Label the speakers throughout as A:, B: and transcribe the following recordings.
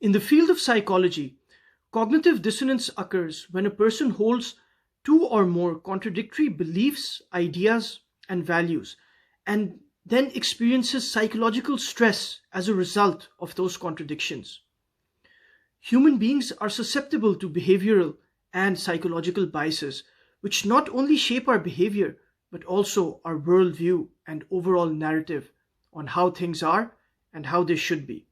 A: In the field of psychology, cognitive dissonance occurs when a person holds two or more contradictory beliefs, ideas, and values, and then experiences psychological stress as a result of those contradictions. Human beings are susceptible to behavioral and psychological biases, which not only shape our behavior, but also our worldview and overall narrative on how things are and how they should be.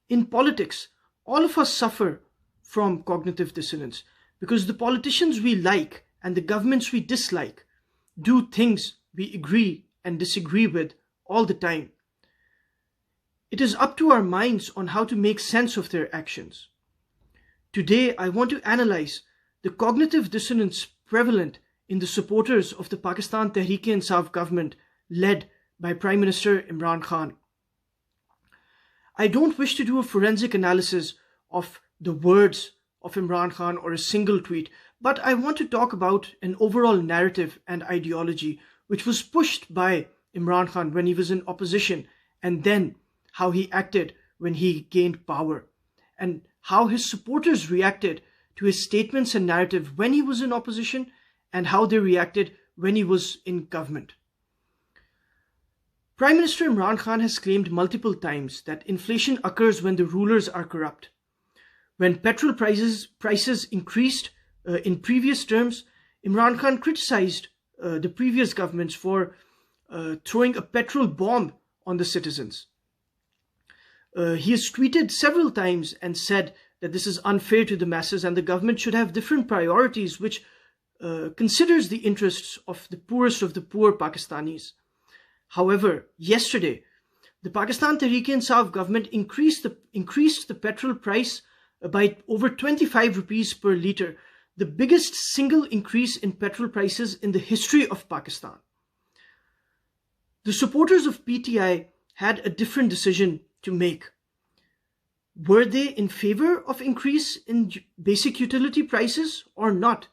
A: In politics, all of us suffer from cognitive dissonance because the politicians we like and the governments we dislike do things we agree and disagree with all the time. It is up to our minds on how to make sense of their actions. Today, I want to analyze the cognitive dissonance prevalent in the supporters of the Pakistan Tehreek-e-Insaf government led by Prime Minister Imran Khan. I don't wish to do a forensic analysis of the words of Imran Khan or a single tweet, but I want to talk about an overall narrative and ideology which was pushed by Imran Khan when he was in opposition, and then how he acted when he gained power, and how his supporters reacted to his statements and narrative when he was in opposition, and how they reacted when he was in government. Prime Minister Imran Khan has claimed multiple times that inflation occurs when the rulers are corrupt. When petrol prices increased in previous terms, Imran Khan criticized the previous governments for throwing a petrol bomb on the citizens. He has tweeted several times and said that this is unfair to the masses and the government should have different priorities which considers the interests of the poorest of the poor Pakistanis. However, yesterday, the Pakistan Tehreek-e-Insaf government increased the petrol price by over 25 rupees per litre, the biggest single increase in petrol prices in the history of Pakistan. The supporters of PTI had a different decision to make. Were they in favor of increase in basic utility prices or not?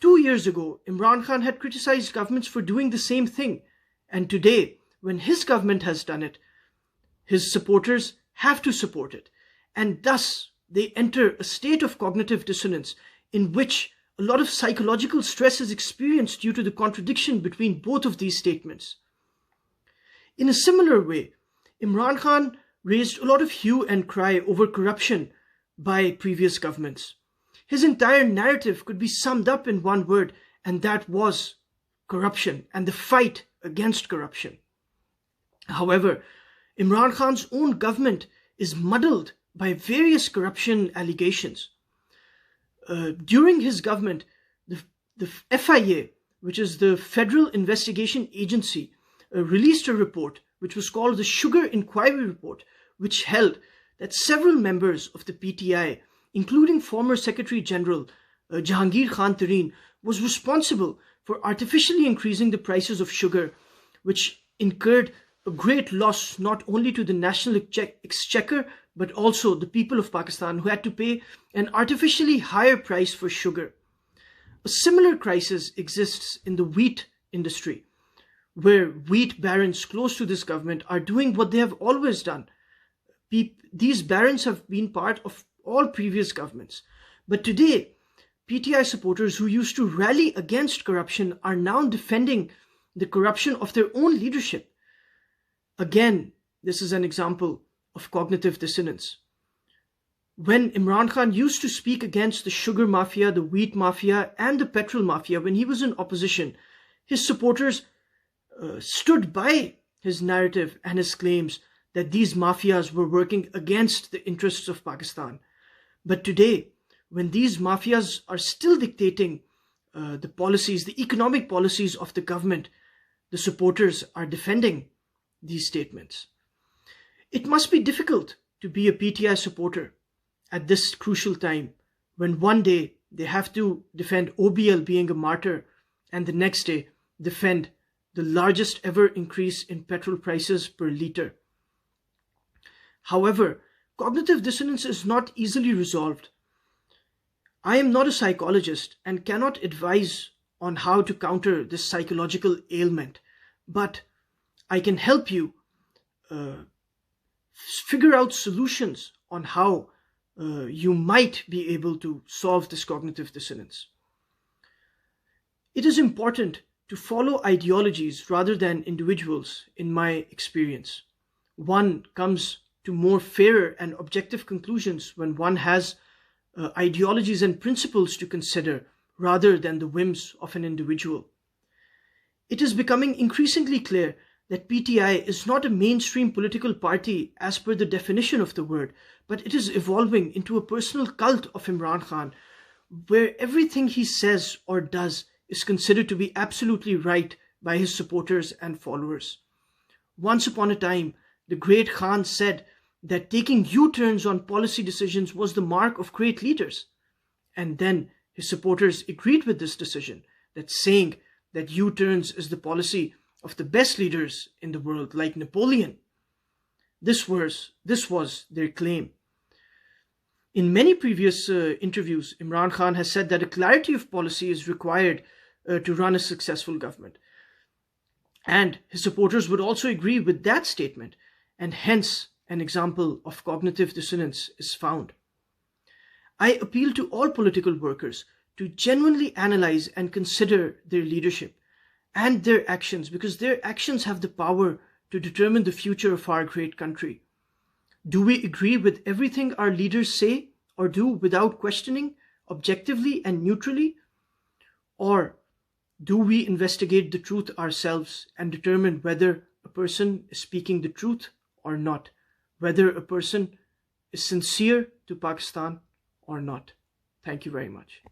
A: 2 years ago, Imran Khan had criticized governments for doing the same thing. And today, when his government has done it, his supporters have to support it. And thus, they enter a state of cognitive dissonance in which a lot of psychological stress is experienced due to the contradiction between both of these statements. In a similar way, Imran Khan raised a lot of hue and cry over corruption by previous governments. His entire narrative could be summed up in one word, and that was corruption and the fight against corruption. However, Imran Khan's own government is muddled by various corruption allegations. During his government, the FIA, which is the Federal Investigation Agency, released a report which was called the Sugar Inquiry Report, which held that several members of the PTI, including former Secretary General Jahangir Khan Tareen, was responsible for artificially increasing the prices of sugar, which incurred a great loss not only to the national exchequer, but also the people of Pakistan who had to pay an artificially higher price for sugar. A similar crisis exists in the wheat industry, where wheat barons close to this government are doing what they have always done. These barons have been part of all previous governments. But today, PTI supporters who used to rally against corruption are now defending the corruption of their own leadership. Again, this is an example of cognitive dissonance. When Imran Khan used to speak against the sugar mafia, the wheat mafia, and the petrol mafia when he was in opposition, his supporters stood by his narrative and his claims that these mafias were working against the interests of Pakistan. But today, when these mafias are still dictating the policies, the economic policies of the government, the supporters are defending these statements. It must be difficult to be a PTI supporter at this crucial time, when one day they have to defend OBL being a martyr and the next day defend the largest ever increase in petrol prices per litre. However, cognitive dissonance is not easily resolved. I am not a psychologist and cannot advise on how to counter this psychological ailment, but I can help you figure out solutions on how you might be able to solve this cognitive dissonance. It is important to follow ideologies rather than individuals, in my experience. One comes to more fairer and objective conclusions when one has ideologies and principles to consider rather than the whims of an individual. It is becoming increasingly clear that PTI is not a mainstream political party as per the definition of the word, but it is evolving into a personal cult of Imran Khan, where everything he says or does is considered to be absolutely right by his supporters and followers. Once upon a time, the great Khan said that taking U-turns on policy decisions was the mark of great leaders. And then his supporters agreed with this decision, that saying that U-turns is the policy of the best leaders in the world, like Napoleon. This was their claim. In many previous interviews, Imran Khan has said that a clarity of policy is required to run a successful government. And his supporters would also agree with that statement, and hence an example of cognitive dissonance is found. I appeal to all political workers to genuinely analyze and consider their leadership and their actions, because their actions have the power to determine the future of our great country. Do we agree with everything our leaders say or do without questioning, objectively and neutrally? Or do we investigate the truth ourselves and determine whether a person is speaking the truth or not, whether a person is sincere to Pakistan or not? Thank you very much.